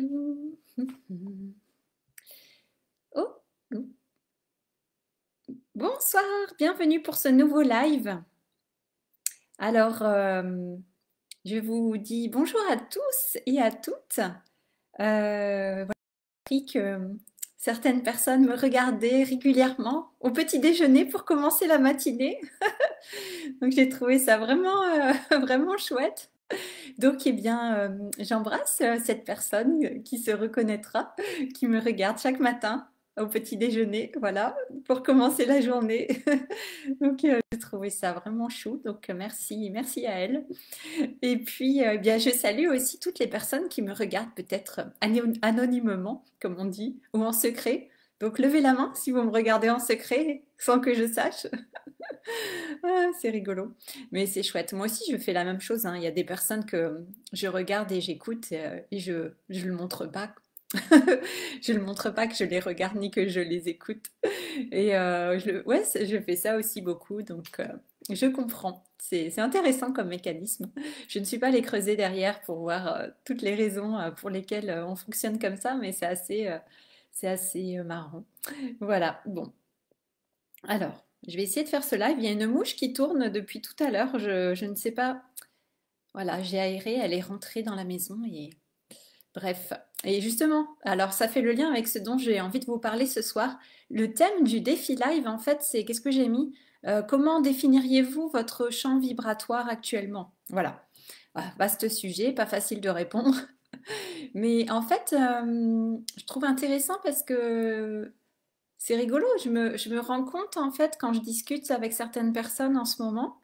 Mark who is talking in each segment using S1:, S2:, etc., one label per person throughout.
S1: Oh, bonsoir, bienvenue pour ce nouveau live. Alors, je vous dis bonjour à tous et à toutes. Voilà, j'ai appris que certaines personnes me regardaient régulièrement au petit déjeuner pour commencer la matinée. Donc, j'ai trouvé ça vraiment, vraiment chouette. Donc, eh bien, j'embrasse cette personne qui se reconnaîtra, qui me regarde chaque matin au petit déjeuner, voilà, pour commencer la journée. Donc, j'ai trouvé ça vraiment chou. Donc, merci, merci à elle. Et puis, eh bien, je salue aussi toutes les personnes qui me regardent peut-être anonymement, comme on dit, ou en secret. Donc, levez la main si vous me regardez en secret, sans que je sache. Ah, c'est rigolo. Mais c'est chouette. Moi aussi, je fais la même chose, hein. Il y a des personnes que je regarde et j'écoute et je le montre pas. Je le montre pas que je les regarde ni que je les écoute. Et ouais, je fais ça aussi beaucoup. Donc, je comprends. C'est intéressant comme mécanisme. Je ne suis pas allée creuser derrière pour voir toutes les raisons pour lesquelles on fonctionne comme ça, mais c'est assez marrant. Voilà. Bon. Alors, je vais essayer de faire ce live. Il y a une mouche qui tourne depuis tout à l'heure. Je ne sais pas. Voilà, j'ai aéré, elle est rentrée dans la maison et bref. Et justement, alors ça fait le lien avec ce dont j'ai envie de vous parler ce soir. Le thème du défi live, en fait, c'est qu'est-ce que j'ai mis? Comment définiriez-vous votre champ vibratoire actuellement? Voilà. Ah, vaste sujet, pas facile de répondre. Mais en fait, je trouve intéressant parce que c'est rigolo, je me rends compte en fait quand je discute avec certaines personnes en ce moment,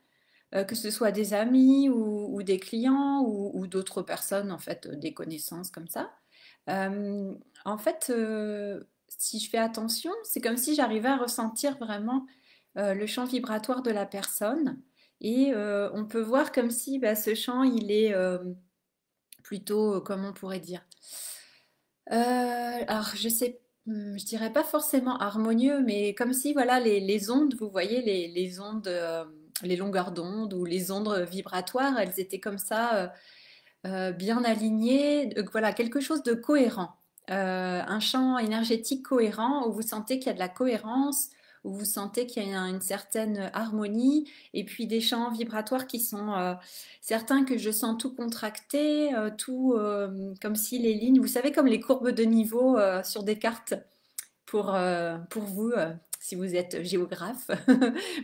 S1: que ce soit des amis ou des clients ou d'autres personnes, en fait, des connaissances comme ça. Euh, en fait, si je fais attention, c'est comme si j'arrivais à ressentir vraiment le champ vibratoire de la personne. Et on peut voir comme si bah, ce champ, il est plutôt, comment on pourrait dire, alors, je dirais pas forcément harmonieux, mais comme si, voilà, les ondes, vous voyez, les ondes, les longueurs d'onde ou les ondes vibratoires, elles étaient comme ça, bien alignées, voilà, quelque chose de cohérent. Un champ énergétique cohérent où vous sentez qu'il y a de la cohérence, où vous sentez qu'il y a une certaine harmonie, et puis des champs vibratoires qui sont certains que je sens tout contractés, tout comme si les lignes, vous savez, comme les courbes de niveau sur des cartes pour vous, si vous êtes géographe.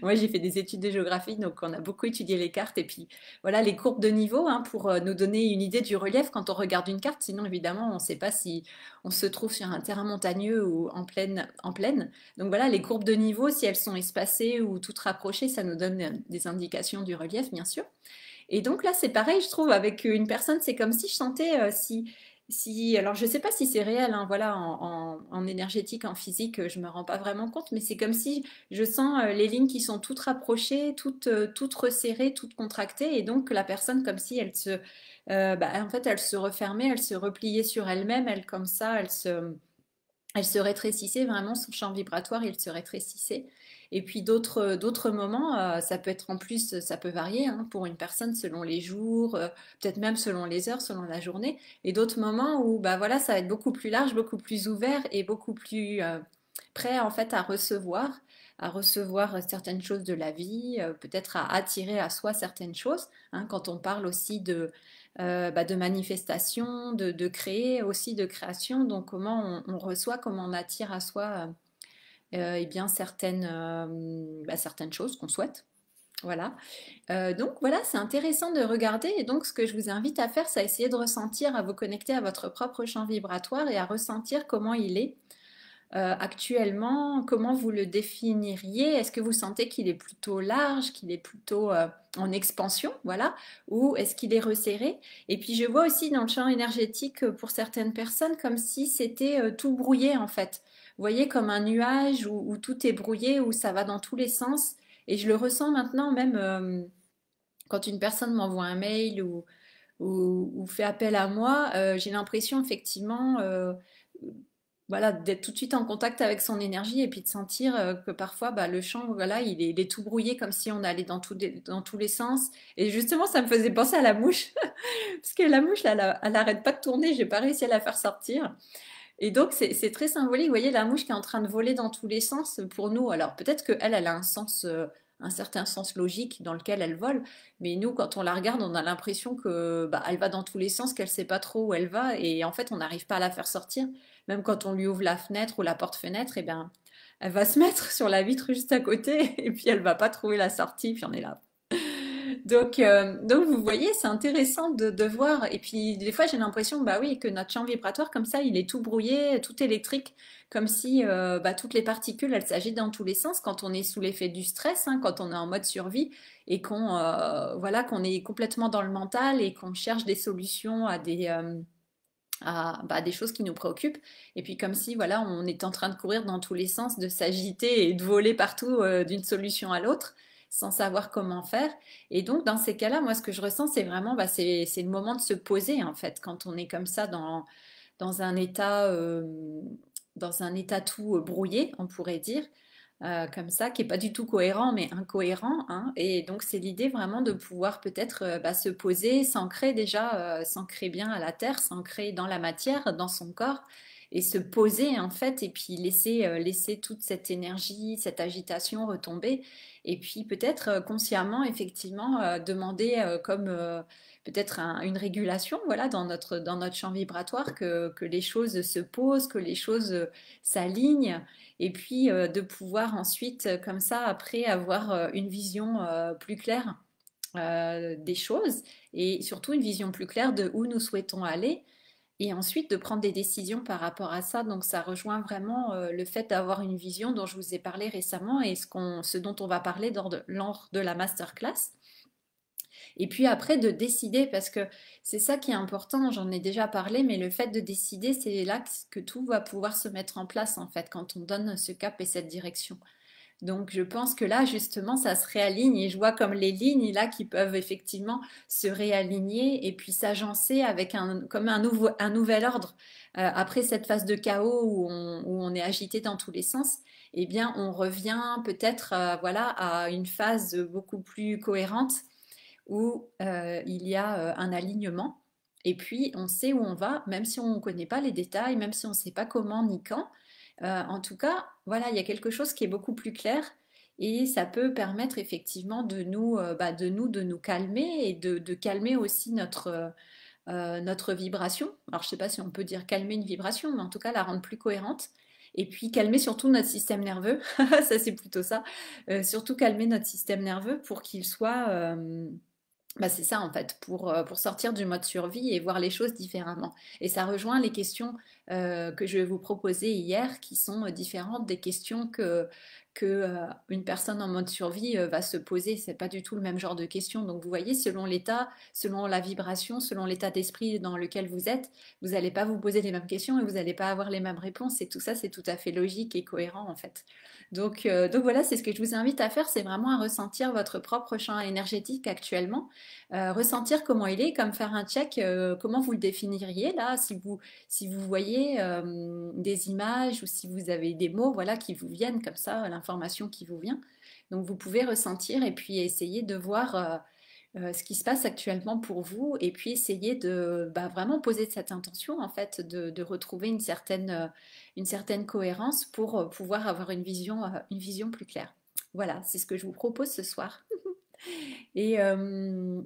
S1: Moi, j'ai fait des études de géographie, donc on a beaucoup étudié les cartes. Et puis, voilà, les courbes de niveau hein, pour nous donner une idée du relief quand on regarde une carte. Sinon, évidemment, on ne sait pas si on se trouve sur un terrain montagneux ou en plaine. Donc voilà, les courbes de niveau, si elles sont espacées ou toutes rapprochées, ça nous donne des indications du relief, bien sûr. Et donc là, c'est pareil, je trouve, avec une personne, c'est comme si je sentais si, alors je sais pas si c'est réel, hein, voilà, en énergétique, en physique, je me rends pas vraiment compte, mais c'est comme si je sens les lignes qui sont toutes rapprochées, toutes resserrées, toutes contractées, et donc la personne comme si bah, en fait, elle se refermait, elle se repliait sur elle-même, elle comme ça, elle se rétrécissait vraiment, son champ vibratoire, il se rétrécissait. Et puis d'autres moments, ça peut être en plus, ça peut varier hein, pour une personne selon les jours, peut-être même selon les heures, selon la journée. Et d'autres moments où bah voilà, ça va être beaucoup plus large, beaucoup plus ouvert et beaucoup plus prêt en fait à recevoir certaines choses de la vie, peut-être à attirer à soi certaines choses. Hein, quand on parle aussi bah, de manifestation, de créer aussi, de création. Donc comment on reçoit, comment on attire à soi eh bien bah, certaines choses qu'on souhaite. Voilà. Donc voilà, c'est intéressant de regarder. Et donc ce que je vous invite à faire, c'est à essayer de ressentir, à vous connecter à votre propre champ vibratoire et à ressentir comment il est actuellement, comment vous le définiriez? Est-ce que vous sentez qu'il est plutôt large, qu'il est plutôt en expansion, voilà, ou est-ce qu'il est resserré? Et puis je vois aussi dans le champ énergétique pour certaines personnes comme si c'était tout brouillé en fait. Vous voyez comme un nuage où tout est brouillé, où ça va dans tous les sens. Et je le ressens maintenant même quand une personne m'envoie un mail ou fait appel à moi, j'ai l'impression effectivement voilà, d'être tout de suite en contact avec son énergie et puis de sentir que parfois bah, le champ voilà, il est tout brouillé comme si on allait dans tous les sens. Et justement, ça me faisait penser à la mouche, parce puisque la mouche, là, elle n'arrête pas de tourner, j'ai pas réussi à la faire sortir. Et donc, c'est très symbolique. Vous voyez la mouche qui est en train de voler dans tous les sens pour nous. Alors, peut-être qu'elle, elle a un sens, un certain sens logique dans lequel elle vole. Mais nous, quand on la regarde, on a l'impression que, bah, elle va dans tous les sens, qu'elle sait pas trop où elle va. Et en fait, on n'arrive pas à la faire sortir. Même quand on lui ouvre la fenêtre ou la porte-fenêtre, eh bien, elle va se mettre sur la vitre juste à côté. Et puis, elle va pas trouver la sortie. Puis, on est là. Donc vous voyez, c'est intéressant de voir. Et puis des fois, j'ai l'impression, bah oui, que notre champ vibratoire, comme ça, il est tout brouillé, tout électrique, comme si bah, toutes les particules, elles s'agitent dans tous les sens quand on est sous l'effet du stress, hein, quand on est en mode survie et qu'on voilà, qu'on est complètement dans le mental et qu'on cherche des solutions à bah, des choses qui nous préoccupent. Et puis comme si voilà, on est en train de courir dans tous les sens, de s'agiter et de voler partout d'une solution à l'autre sans savoir comment faire. Et donc dans ces cas-là, moi ce que je ressens, c'est vraiment bah, c'est le moment de se poser en fait quand on est comme ça dans un état dans un état tout brouillé, on pourrait dire. Comme ça, qui est pas du tout cohérent, mais incohérent, hein. Et donc, c'est l'idée vraiment de pouvoir peut-être bah, se poser, s'ancrer déjà, s'ancrer bien à la terre, s'ancrer dans la matière, dans son corps, et se poser en fait, et puis laisser toute cette énergie, cette agitation retomber, et puis peut-être consciemment, effectivement, demander comme peut-être une régulation, voilà, dans notre champ vibratoire, que les choses se posent, que les choses s'alignent et puis de pouvoir ensuite, comme ça, après, avoir une vision plus claire des choses et surtout une vision plus claire de où nous souhaitons aller et ensuite de prendre des décisions par rapport à ça. Donc ça rejoint vraiment le fait d'avoir une vision dont je vous ai parlé récemment et ce dont on va parler lors de la masterclass. Et puis après, de décider, parce que c'est ça qui est important, j'en ai déjà parlé, mais le fait de décider, c'est là que tout va pouvoir se mettre en place, en fait, quand on donne ce cap et cette direction. Donc je pense que là, justement, ça se réaligne et je vois comme les lignes là qui peuvent effectivement se réaligner et puis s'agencer avec comme un nouvel ordre. Après cette phase de chaos où on est agité dans tous les sens, eh bien, on revient peut-être voilà, à une phase beaucoup plus cohérente où il y a un alignement. Et puis, on sait où on va, même si on ne connaît pas les détails, même si on ne sait pas comment ni quand. En tout cas, voilà, il y a quelque chose qui est beaucoup plus clair et ça peut permettre effectivement de nous calmer et de calmer aussi notre vibration. Alors, je ne sais pas si on peut dire calmer une vibration, mais en tout cas la rendre plus cohérente. Et puis calmer surtout notre système nerveux, ça c'est plutôt ça, surtout calmer notre système nerveux pour qu'il soit bah, c'est ça en fait, pour sortir du mode survie et voir les choses différemment. Et ça rejoint les questions que je vais vous proposer hier, qui sont différentes des questions que une personne en mode survie va se poser. C'est pas du tout le même genre de questions. Donc vous voyez, selon l'état, selon la vibration, selon l'état d'esprit dans lequel vous êtes, vous n'allez pas vous poser les mêmes questions et vous n'allez pas avoir les mêmes réponses. Et tout ça, c'est tout à fait logique et cohérent en fait. Donc voilà, c'est ce que je vous invite à faire, c'est vraiment à ressentir votre propre champ énergétique actuellement ressentir comment il est, comme faire un check, comment vous le définiriez là, si vous voyez des images ou si vous avez des mots voilà, qui vous viennent comme ça, l'information qui vous vient. Donc vous pouvez ressentir et puis essayer de voir ce qui se passe actuellement pour vous et puis essayer de bah, vraiment poser cette intention en fait de retrouver une certaine cohérence pour pouvoir avoir une vision plus claire. Voilà, c'est ce que je vous propose ce soir. Et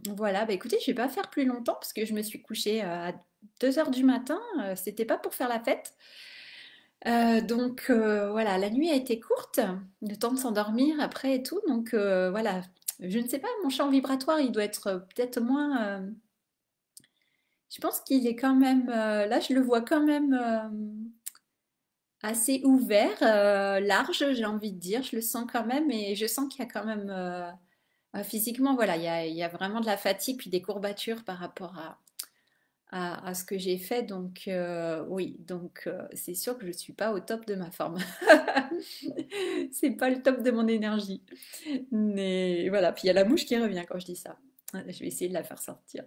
S1: voilà, bah écoutez, je vais pas faire plus longtemps parce que je me suis couchée à 2 heures du matin. C'était pas pour faire la fête. Voilà, la nuit a été courte, le temps de s'endormir après et tout. Donc voilà, je ne sais pas, mon champ vibratoire, il doit être peut-être moins. Je pense qu'il est quand même. Là, je le vois quand même assez ouvert, large, j'ai envie de dire. Je le sens quand même et je sens qu'il y a quand même. Physiquement, voilà, il y a vraiment de la fatigue puis des courbatures par rapport à ce que j'ai fait. Donc, oui, donc c'est sûr que je ne suis pas au top de ma forme. C'est pas le top de mon énergie. Mais voilà, puis il y a la mouche qui revient quand je dis ça. Je vais essayer de la faire sortir.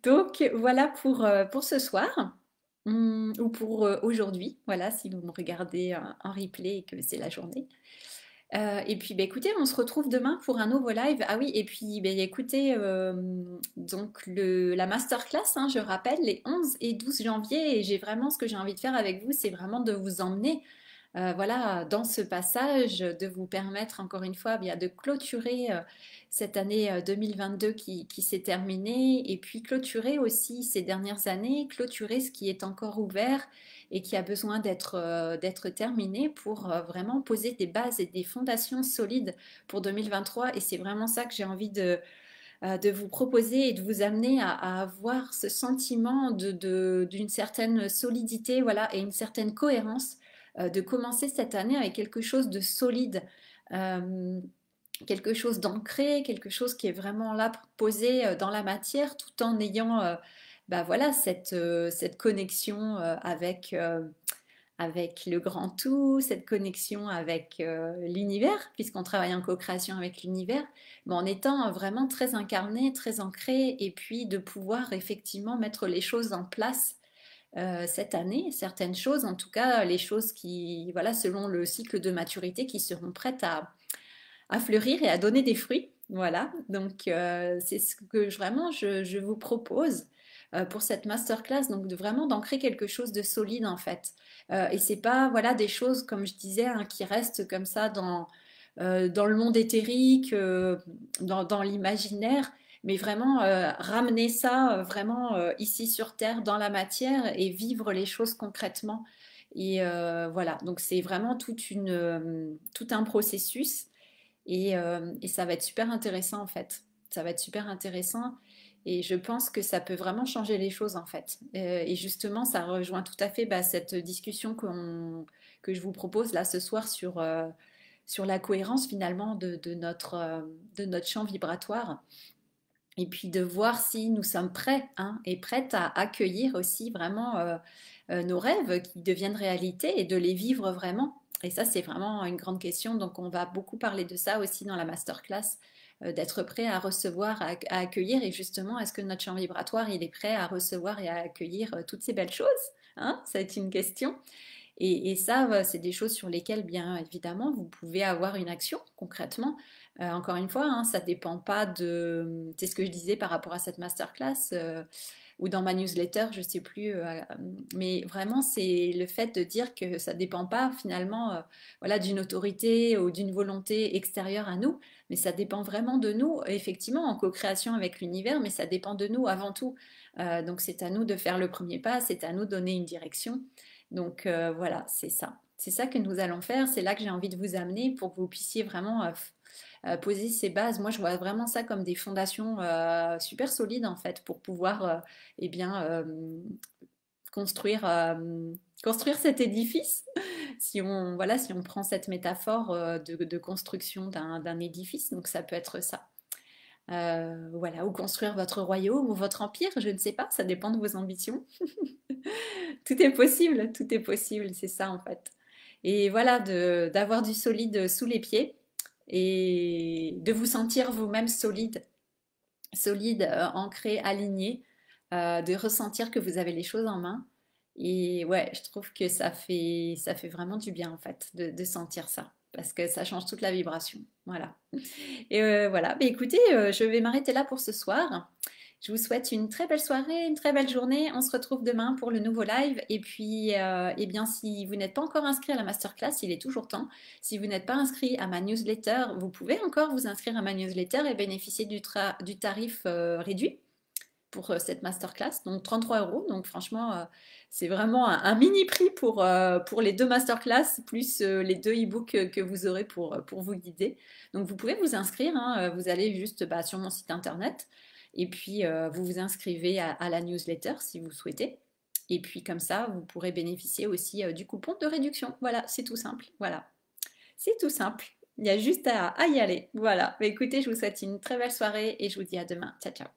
S1: Donc, voilà pour ce soir. Ou pour aujourd'hui, voilà, si vous me regardez en replay et que c'est la journée. Et puis, bah, écoutez, on se retrouve demain pour un nouveau live. Ah oui, et puis, bah, écoutez, donc la masterclass, hein, je rappelle, les 11 et 12 janvier, et j'ai vraiment ce que j'ai envie de faire avec vous, c'est vraiment de vous emmener voilà, dans ce passage, de vous permettre encore une fois bien, de clôturer cette année 2022 qui s'est terminée et puis clôturer aussi ces dernières années, clôturer ce qui est encore ouvert et qui a besoin d'être terminé pour vraiment poser des bases et des fondations solides pour 2023. Et c'est vraiment ça que j'ai envie de vous proposer et de vous amener à avoir ce sentiment d'une certaine solidité voilà, et une certaine cohérence, de commencer cette année avec quelque chose de solide, euh, quelque chose d'ancré, quelque chose qui est vraiment là pour poser dans la matière tout en ayant bah voilà, cette connexion avec le grand tout, cette connexion avec l'univers, puisqu'on travaille en co-création avec l'univers, mais en étant vraiment très incarné, très ancré, et puis de pouvoir effectivement mettre les choses en place cette année, certaines choses, en tout cas les choses qui, voilà, selon le cycle de maturité, qui seront prêtes à fleurir et à donner des fruits. Voilà, donc c'est ce que vraiment je vous propose pour cette masterclass, donc de vraiment d'ancrer quelque chose de solide en fait. Et c'est pas voilà des choses comme je disais hein, qui restent comme ça dans le monde éthérique, dans l'imaginaire, mais vraiment ramener ça vraiment ici sur Terre, dans la matière et vivre les choses concrètement. Et voilà, donc c'est vraiment tout un processus et ça va être super intéressant en fait. Ça va être super intéressant et je pense que ça peut vraiment changer les choses en fait. Et justement, ça rejoint tout à fait bah, cette discussion que je vous propose là ce soir sur la cohérence finalement de notre champ vibratoire. Et puis de voir si nous sommes prêts hein, et prêtes à accueillir aussi vraiment nos rêves qui deviennent réalité et de les vivre vraiment. Et ça, c'est vraiment une grande question. Donc, on va beaucoup parler de ça aussi dans la masterclass, d'être prêt à recevoir, à accueillir. Et justement, est-ce que notre champ vibratoire, il est prêt à recevoir et à accueillir toutes ces belles choses hein. Ça va être une question. Et ça, c'est des choses sur lesquelles, bien évidemment, vous pouvez avoir une action concrètement. Encore une fois, hein, ça ne dépend pas de... C'est ce que je disais par rapport à cette masterclass ou dans ma newsletter, je ne sais plus. Mais vraiment, c'est le fait de dire que ça ne dépend pas finalement voilà, d'une autorité ou d'une volonté extérieure à nous, mais ça dépend vraiment de nous, effectivement, en co-création avec l'univers, mais ça dépend de nous avant tout. Donc c'est à nous de faire le premier pas, c'est à nous de donner une direction. Donc voilà, c'est ça. C'est ça que nous allons faire. C'est là que j'ai envie de vous amener pour que vous puissiez vraiment poser ces bases. Moi, je vois vraiment ça comme des fondations super solides en fait pour pouvoir eh bien, construire, construire cet édifice. Si on, voilà, si on prend cette métaphore de construction d'un édifice, donc ça peut être ça. Voilà, ou construire votre royaume ou votre empire, je ne sais pas, ça dépend de vos ambitions. Tout est possible, c'est ça en fait. Et voilà, d'avoir du solide sous les pieds et de vous sentir vous-même solide, solide, ancré, aligné, de ressentir que vous avez les choses en main. Et ouais, je trouve que ça fait vraiment du bien en fait de sentir ça, parce que ça change toute la vibration. Voilà. Et voilà, bah, écoutez, je vais m'arrêter là pour ce soir. Je vous souhaite une très belle soirée, une très belle journée. On se retrouve demain pour le nouveau live. Et puis, eh bien, si vous n'êtes pas encore inscrit à la masterclass, il est toujours temps. Si vous n'êtes pas inscrit à ma newsletter, vous pouvez encore vous inscrire à ma newsletter et bénéficier du tarif réduit pour cette masterclass, donc 33 euros. Donc franchement, c'est vraiment un mini prix pour les deux masterclass, plus les deux e-books que vous aurez pour vous guider. Donc vous pouvez vous inscrire, hein, vous allez juste bah, sur mon site internet et puis vous vous inscrivez à la newsletter si vous souhaitez. Et puis comme ça, vous pourrez bénéficier aussi du coupon de réduction. Voilà, c'est tout simple. Voilà, c'est tout simple. Il y a juste à y aller. Voilà. Bah, écoutez, je vous souhaite une très belle soirée et je vous dis à demain. Ciao, ciao.